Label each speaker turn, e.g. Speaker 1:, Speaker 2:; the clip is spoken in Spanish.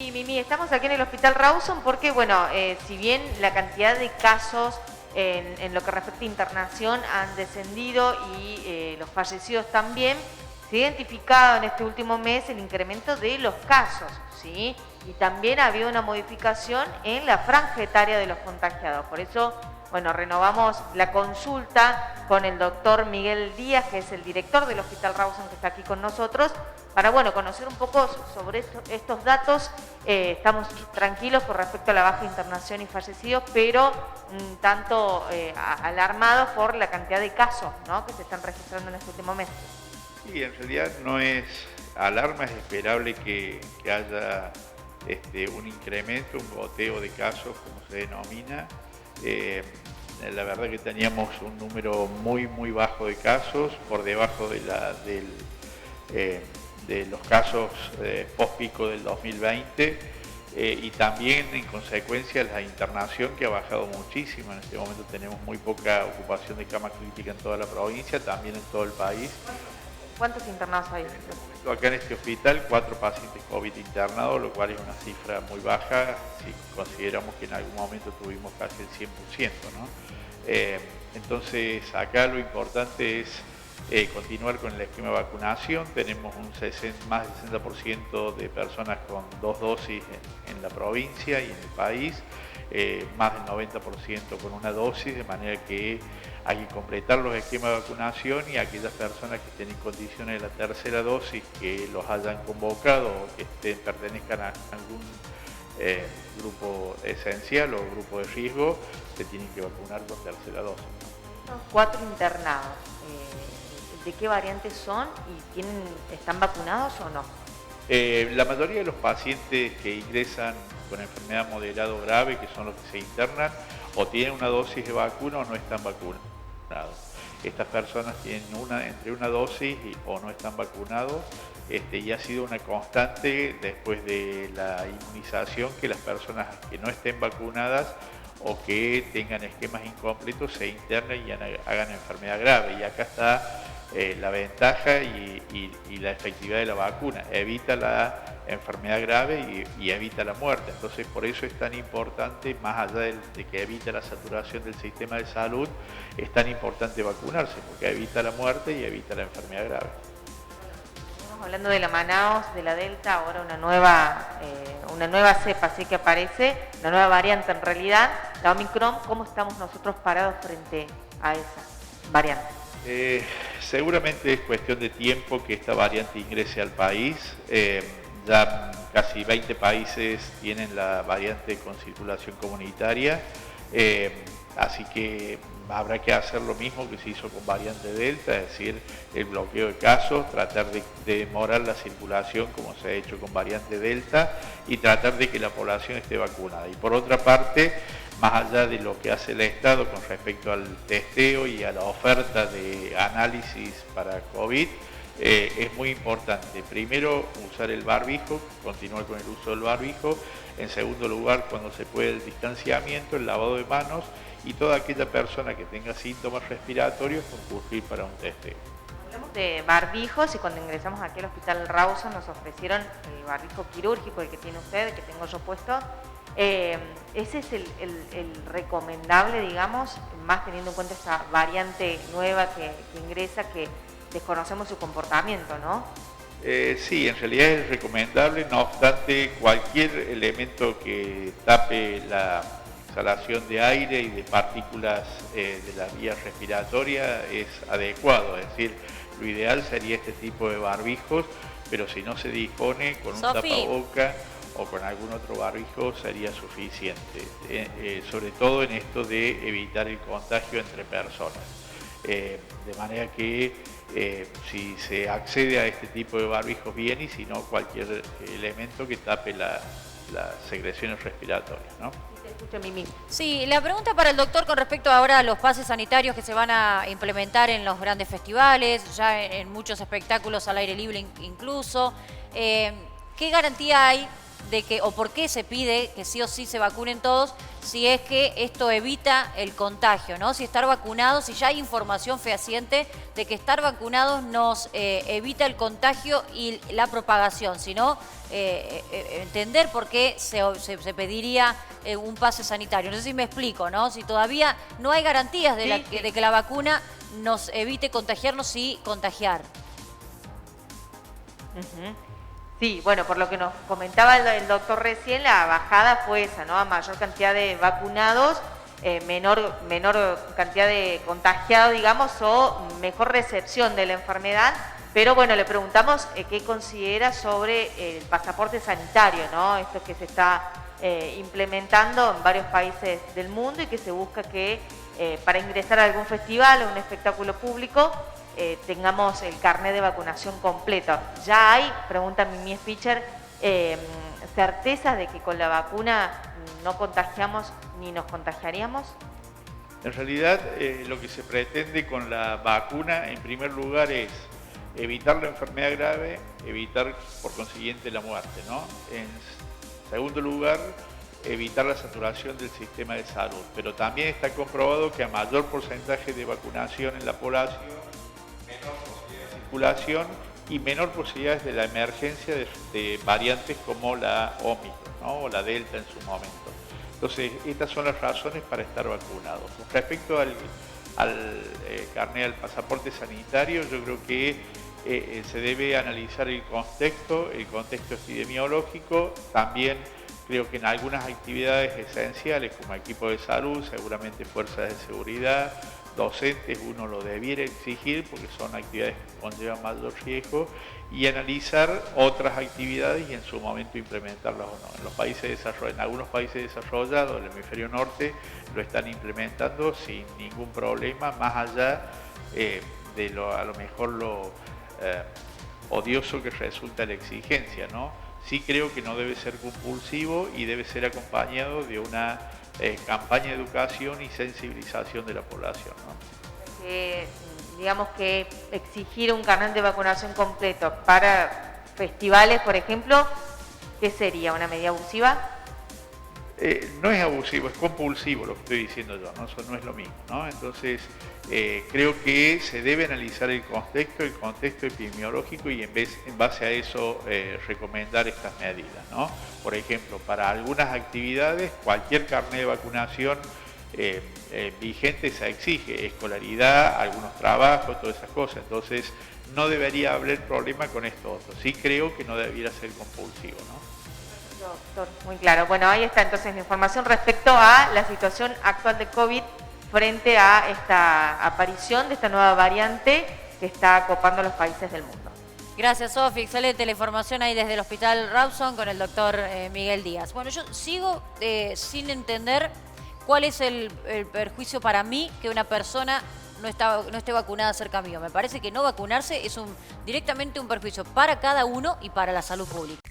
Speaker 1: Y Mimi, estamos aquí en el Hospital Rawson porque, bueno, si bien la cantidad de casos en lo que respecta a internación han descendido y los fallecidos también, se ha identificado en este último mes el incremento de los casos, ¿sí? Y también ha habido una modificación en la franja etaria de los contagiados. Por eso, bueno, renovamos la consulta con el doctor Miguel Díaz, que es el director del Hospital Rawson, que está aquí con nosotros, para, bueno, conocer un poco sobre estos datos. Estamos tranquilos con respecto a la baja internación y fallecidos, pero un tanto alarmados por la cantidad de casos, ¿no?, que se están registrando en este último mes.
Speaker 2: Sí, en realidad no es alarma, es esperable que haya un incremento, un goteo de casos, como se denomina. La verdad que teníamos un número muy bajo de casos, por debajo de los casos post-pico del 2020, y también en consecuencia la internación, que ha bajado muchísimo. En este momento tenemos muy poca ocupación de cama crítica en toda la provincia, también en todo el país.
Speaker 1: ¿Cuántos internados hay?
Speaker 2: Acá en este hospital, 4 pacientes COVID internados, lo cual es una cifra muy baja si consideramos que en algún momento tuvimos casi el 100%, ¿no? Entonces acá lo importante es continuar con el esquema de vacunación. Tenemos más del 60% de personas con 2 dosis en la provincia y en el país, más del 90% con una dosis, de manera que hay que completar los esquemas de vacunación, y aquellas personas que estén en condiciones de la tercera dosis, que los hayan convocado o que pertenezcan a algún grupo esencial o grupo de riesgo, se tienen que vacunar con tercera dosis.
Speaker 1: Los 4 internados, ¿de qué variantes son y están vacunados o no?
Speaker 2: La mayoría de los pacientes que ingresan con enfermedad moderada o grave, que son los que se internan, o tienen una dosis de vacuna o no están vacunados. Estas personas tienen entre una dosis o no están vacunados, y ha sido una constante después de la inmunización que las personas que no estén vacunadas o que tengan esquemas incompletos se internen y hagan enfermedad grave. Y acá está la ventaja y la efectividad de la vacuna: evita la enfermedad grave y evita la muerte. Entonces, por eso es tan importante, más allá de que evita la saturación del sistema de salud, es tan importante vacunarse, porque evita la muerte y evita la enfermedad grave.
Speaker 1: Estamos hablando de la Manaos, de la Delta, ahora una nueva cepa, así que aparece, una nueva variante en realidad, la Omicron. ¿Cómo estamos nosotros parados frente a esa variante?
Speaker 2: Seguramente es cuestión de tiempo que esta variante ingrese al país. Ya casi 20 países tienen la variante con circulación comunitaria, así que habrá que hacer lo mismo que se hizo con variante Delta, es decir, el bloqueo de casos, tratar de demorar la circulación como se ha hecho con variante Delta, y tratar de que la población esté vacunada. Y por otra parte, más allá de lo que hace el Estado con respecto al testeo y a la oferta de análisis para COVID, es muy importante, primero, usar el barbijo, continuar con el uso del barbijo. En segundo lugar, cuando se puede, el distanciamiento, el lavado de manos, y toda aquella persona que tenga síntomas respiratorios concurrir para un testeo.
Speaker 1: Hablamos de barbijos, y cuando ingresamos aquí al Hospital Rawson nos ofrecieron el barbijo quirúrgico, el que tiene usted, el que tengo yo puesto. Ese es el recomendable, digamos, más teniendo en cuenta esta variante nueva que ingresa, que desconocemos su comportamiento, ¿no?
Speaker 2: Sí, en realidad es recomendable. No obstante, cualquier elemento que tape la exhalación de aire y de partículas de la vía respiratoria es adecuado. Es decir, lo ideal sería este tipo de barbijos, pero si no se dispone, con un tapaboca o con algún otro barbijo sería suficiente, sobre todo en esto de evitar el contagio entre personas. De manera que si se accede a este tipo de barbijos, bien, y si no, cualquier elemento que tape las secreciones respiratorias, ¿no?
Speaker 1: Te escucho, Mimi.
Speaker 3: Sí, la pregunta para el doctor con respecto ahora a los pases sanitarios que se van a implementar en los grandes festivales, ya en muchos espectáculos al aire libre incluso. ¿Qué garantía hay de que, o por qué se pide que sí o sí se vacunen todos, si es que esto evita el contagio, ¿no? Si estar vacunados, si ya hay información fehaciente de que estar vacunados nos evita el contagio y la propagación, sino entender por qué se pediría un pase sanitario. No sé si me explico, ¿no? Si todavía no hay garantías de que la vacuna nos evite contagiarnos y contagiar.
Speaker 1: Sí, bueno, por lo que nos comentaba el doctor recién, la bajada fue esa, ¿no? A mayor cantidad de vacunados, menor cantidad de contagiados, digamos, o mejor recepción de la enfermedad. Pero bueno, le preguntamos qué considera sobre el pasaporte sanitario, ¿no? Esto que se está implementando en varios países del mundo y que se busca que para ingresar a algún festival o un espectáculo público tengamos el carnet de vacunación completo. ¿Ya hay, pregunta Mimi Spicher, certezas de que con la vacuna no contagiamos ni nos contagiaríamos?
Speaker 2: En realidad, lo que se pretende con la vacuna, en primer lugar, es evitar la enfermedad grave, evitar por consiguiente la muerte, ¿no? En segundo lugar, evitar la saturación del sistema de salud. Pero también está comprobado que a mayor porcentaje de vacunación en la población, menor posibilidad de circulación y menor posibilidades de la emergencia de variantes como la Omicron, ¿no? O la Delta en su momento. Entonces, estas son las razones para estar vacunados. Con respecto al carnet, al pasaporte sanitario, yo creo que se debe analizar el contexto epidemiológico. También creo que en algunas actividades esenciales como equipo de salud, seguramente fuerzas de seguridad, docentes, uno lo debiera exigir porque son actividades que conllevan mayor riesgo, y analizar otras actividades y en su momento implementarlas o no. En algunos países desarrollados, el hemisferio norte, lo están implementando sin ningún problema, más allá de a lo mejor lo odioso que resulta la exigencia, ¿no? Sí creo que no debe ser compulsivo y debe ser acompañado de una campaña de educación y sensibilización de la población, ¿no?
Speaker 1: Digamos que exigir un carnet de vacunación completo para festivales, por ejemplo, ¿qué sería? ¿Una medida abusiva?
Speaker 2: No es abusivo, es compulsivo lo que estoy diciendo yo, ¿no? Eso no es lo mismo, ¿no? Entonces, creo que se debe analizar el contexto epidemiológico y en base a eso recomendar estas medidas, ¿no? Por ejemplo, para algunas actividades, cualquier carnet de vacunación vigente se exige, escolaridad, algunos trabajos, todas esas cosas. Entonces, no debería haber problema con esto otro. Sí creo que no debiera ser compulsivo, ¿no?
Speaker 1: Doctor, muy claro. Bueno, ahí está entonces la información respecto a la situación actual de COVID frente a esta aparición de esta nueva variante que está acopando a los países del mundo.
Speaker 3: Gracias, Sofi. Excelente la información ahí desde el Hospital Rawson con el doctor Miguel Díaz. Bueno, yo sigo sin entender cuál es el perjuicio para mí que una persona no esté vacunada cerca mío. Me parece que no vacunarse es directamente un perjuicio para cada uno y para la salud pública.